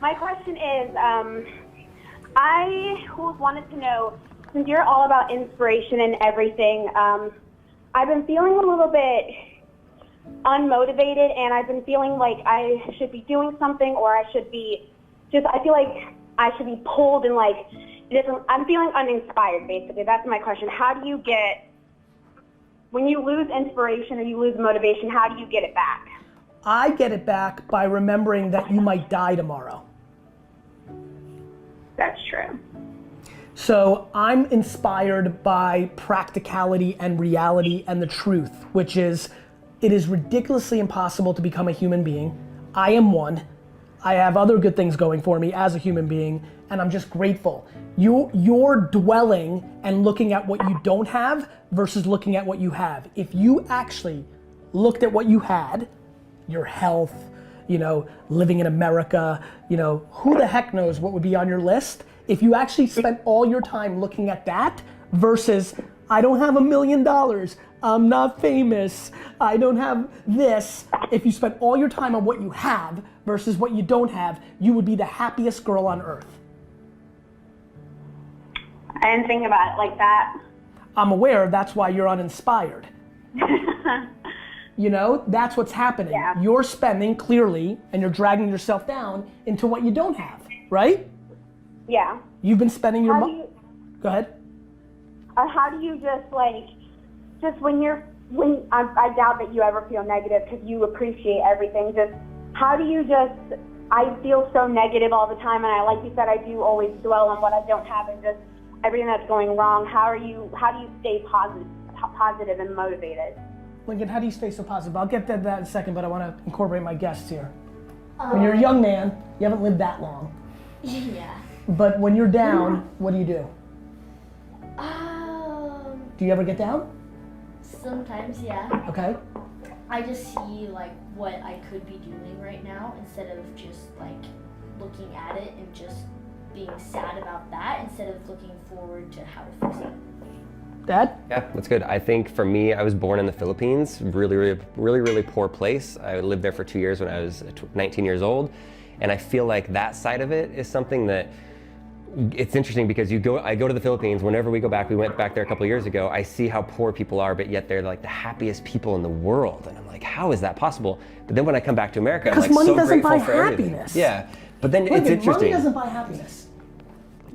My question is, I wanted to know, since you're all about inspiration and everything, I've been feeling a little bit unmotivated, and I've been feeling like I should be doing something, or I should be I feel like I should be pulled and like, I'm feeling uninspired, basically. That's my question. How do you get, when you lose inspiration or you lose motivation, how do you get it back? I get it back by remembering that you might die tomorrow. That's true. So I'm inspired by practicality and reality and the truth, which is, it is ridiculously impossible to become a human being. I am one. I have other good things going for me as a human being, and I'm just grateful. You're dwelling and looking at what you don't have versus looking at what you have. If you actually looked at what you had, your health, living in America, who the heck knows what would be on your list? If you actually spent all your time looking at that versus, I don't have $1 million, I'm not famous, I don't have this. If you spent all your time on what you have versus what you don't have, you would be the happiest girl on earth. I didn't think about it like that. I'm aware that's why you're uninspired. That's what's happening. Yeah. You're spending clearly, and you're dragging yourself down into what you don't have, right? Yeah. You've been spending your Go ahead. How do you I doubt that you ever feel negative because you appreciate everything. I feel so negative all the time, and like you said, I do always dwell on what I don't have and just everything that's going wrong. How do you stay positive and motivated? Lincoln, how do you stay so positive? I'll get to that in a second, but I want to incorporate my guests here. When you're a young man, you haven't lived that long. Yeah. But when you're down, what do you do? Do you ever get down? Sometimes, yeah. Okay. I just see like what I could be doing right now instead of just like looking at it and just being sad about that instead of looking forward to how to fix it. Dad? Yeah, that's good. I think for me, I was born in the Philippines, really poor place. I lived there for 2 years when I was 19 years old. And I feel like that side of it is something that it's interesting because I go to the Philippines, whenever we go back, we went back there a couple of years ago, I see how poor people are, but yet they're like the happiest people in the world. And I'm like, how is that possible? But then when I come back to America, I'm like so grateful for everything. Happiness. Yeah, but then it's interesting. Money doesn't buy happiness.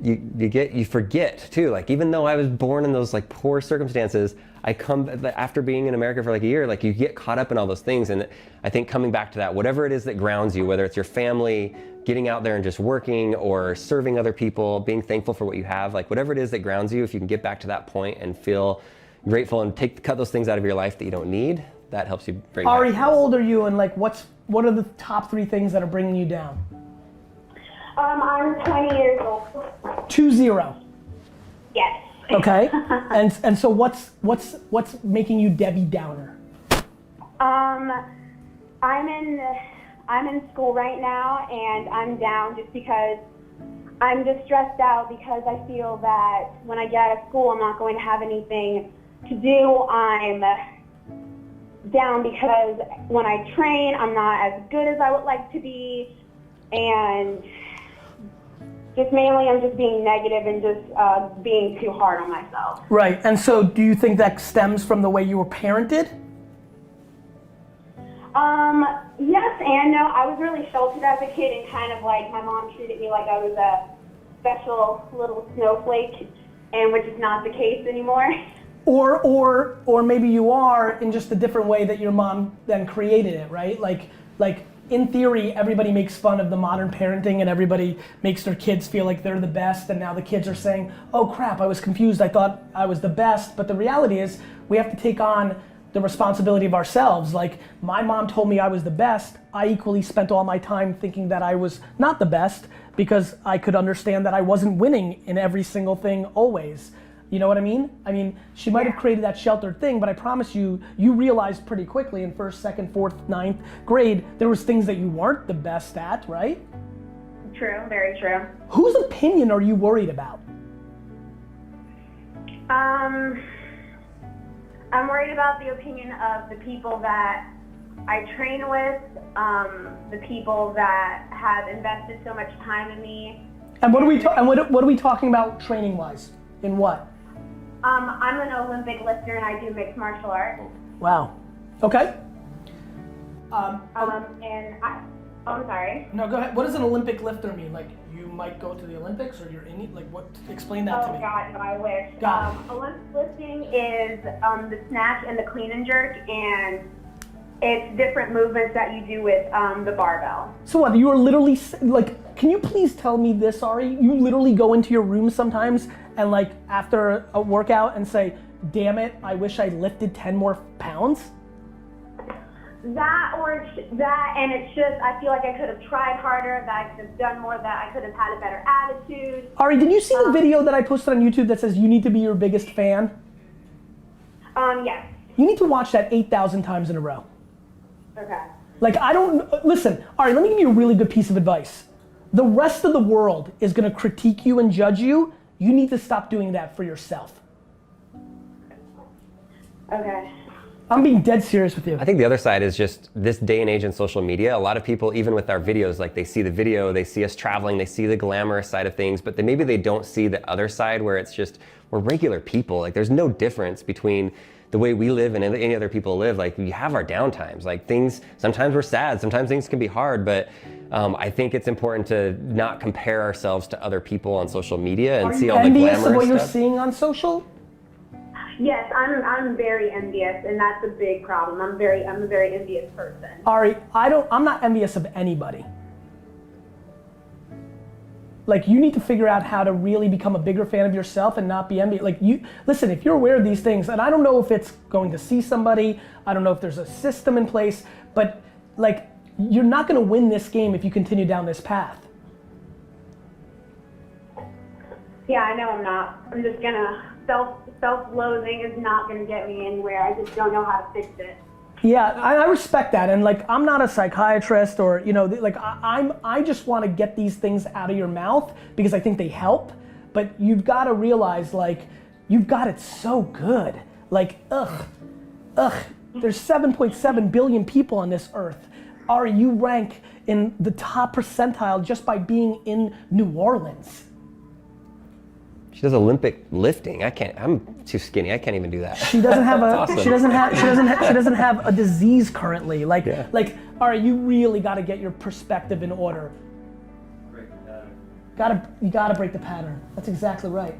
You forget too, like even though I was born in those like poor circumstances, I come after being in America for like a year, like you get caught up in all those things. And I think coming back to that, whatever it is that grounds you, whether it's your family, getting out there and just working or serving other people, being thankful for what you have, like whatever it is that grounds you, if you can get back to that point and feel grateful and cut those things out of your life that you don't need, that helps you bring Ari, happiness. how old are you, and like what are the top 3 things that are bringing you down? I'm 20 years old. 2-0. Yes. Okay. and so what's making you Debbie Downer? I'm in school right now, and I'm down just because I'm just stressed out because I feel that when I get out of school, I'm not going to have anything to do. I'm down because when I train, I'm not as good as I would like to be, and just mainly I'm just being negative and just being too hard on myself. Right, and so do you think that stems from the way you were parented? Yes and no. I was really sheltered as a kid, and kind of like my mom treated me like I was a special little snowflake, and which is not the case anymore. Or maybe you are in just a different way that your mom then created it, right? Like in theory, everybody makes fun of the modern parenting and everybody makes their kids feel like they're the best, and now the kids are saying, oh crap, I was confused, I thought I was the best. But the reality is we have to take on the responsibility of ourselves. Like my mom told me I was the best. I equally spent all my time thinking that I was not the best because I could understand that I wasn't winning in every single thing always. You know what I mean? I mean, she might have created that sheltered thing, but I promise you, you realized pretty quickly in 1st, 2nd, 4th, 9th grade, there was things that you weren't the best at, right? True, very true. Whose opinion are you worried about? I'm worried about the opinion of the people that I train with the people that have invested so much time in me. And what are we talking about training wise? In what? I'm an Olympic lifter and I do mixed martial arts. Wow. Okay. I'm sorry. No, go ahead. What does an Olympic lifter mean? Like you might go to the Olympics, or you're in it? Like what? Explain that to me. Oh God, no, I wish. Got it. Olympic lifting is the snatch and the clean and jerk, and it's different movements that you do with the barbell. So what? You are literally like. Can you please tell me this, Ari? You literally go into your room sometimes and like after a workout and say, "Damn it, I wish I lifted 10 more pounds." That or that, and it's just I feel like I could have tried harder, that I could have done more, that I could have had a better attitude. Ari, did you see the video that I posted on YouTube that says you need to be your biggest fan? Yes. You need to watch that 8,000 times in a row. Okay. Like listen, Ari, let me give you a really good piece of advice. The rest of the world is gonna critique you and judge you. You need to stop doing that for yourself. Okay. I'm being dead serious with you. I think the other side is just this day and age in social media. A lot of people, even with our videos, like they see the video, they see us traveling, they see the glamorous side of things, but maybe they don't see the other side where it's just, we're regular people. Like there's no difference between the way we live and any other people live. Like we have our downtimes. Like things, sometimes we're sad, sometimes things can be hard, but I think it's important to not compare ourselves to other people on social media and see all the glamorous stuff. Are you envious of what you're seeing on social? Yes, I'm very envious, and that's a big problem. I'm a very envious person. Ari, I'm not envious of anybody. Like you need to figure out how to really become a bigger fan of yourself and not be envious. Like listen, if you're aware of these things, and I don't know if it's going to see somebody, I don't know if there's a system in place, but like you're not gonna win this game if you continue down this path. Yeah, I know I'm not. I'm just gonna self-loathing is not gonna get me anywhere. I just don't know how to fix it. Yeah, I respect that, and like I'm not a psychiatrist or like I just want to get these things out of your mouth because I think they help. But you've got to realize like you've got it so good. Like there's 7.7 billion people on this earth. Ari, you rank in the top percentile just by being in New Orleans. She does Olympic lifting. I'm too skinny. I can't even do that. She doesn't have awesome. she doesn't have a disease currently. Like all right, you really got to get your perspective in order. Break the pattern. You gotta break the pattern. That's exactly right.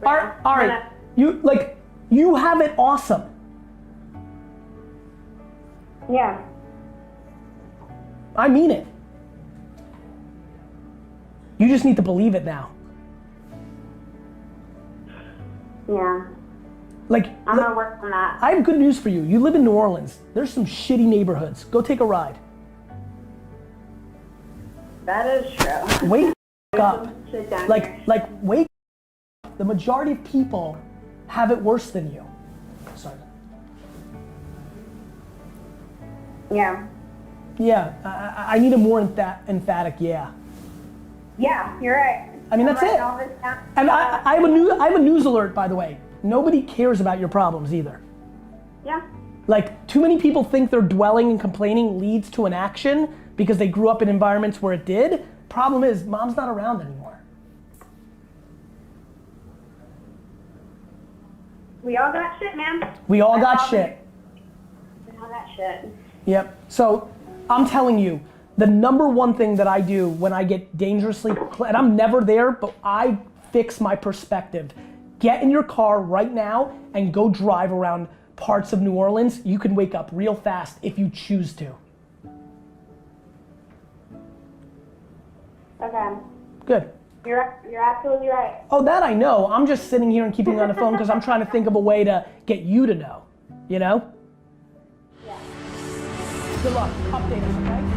All right, you have it awesome. Yeah. I mean it. You just need to believe it now. Yeah. Like I'm gonna work on that. I have good news for you. You live in New Orleans. There's some shitty neighborhoods. Go take a ride. That is true. Wake up. Sit down Like here. wake up. The majority of people have it worse than you. Sorry. Yeah. Yeah, I need a more emphatic yeah. Yeah, you're right. I mean, that's it. All this down. And I have a news alert, by the way. Nobody cares about your problems either. Yeah. Like, too many people think their dwelling and complaining leads to an action because they grew up in environments where it did. Problem is, mom's not around anymore. We all got shit, man. We all got shit. We all got shit. Yep. So, I'm telling you, the number one thing that I do when I get dangerously, and I'm never there, but I fix my perspective. Get in your car right now and go drive around parts of New Orleans. You can wake up real fast if you choose to. Okay. Good. You're absolutely right. Oh, that I know. I'm just sitting here and keeping you on the phone because I'm trying to think of a way to get you to know, you know? Yeah. Good luck. Update us, okay?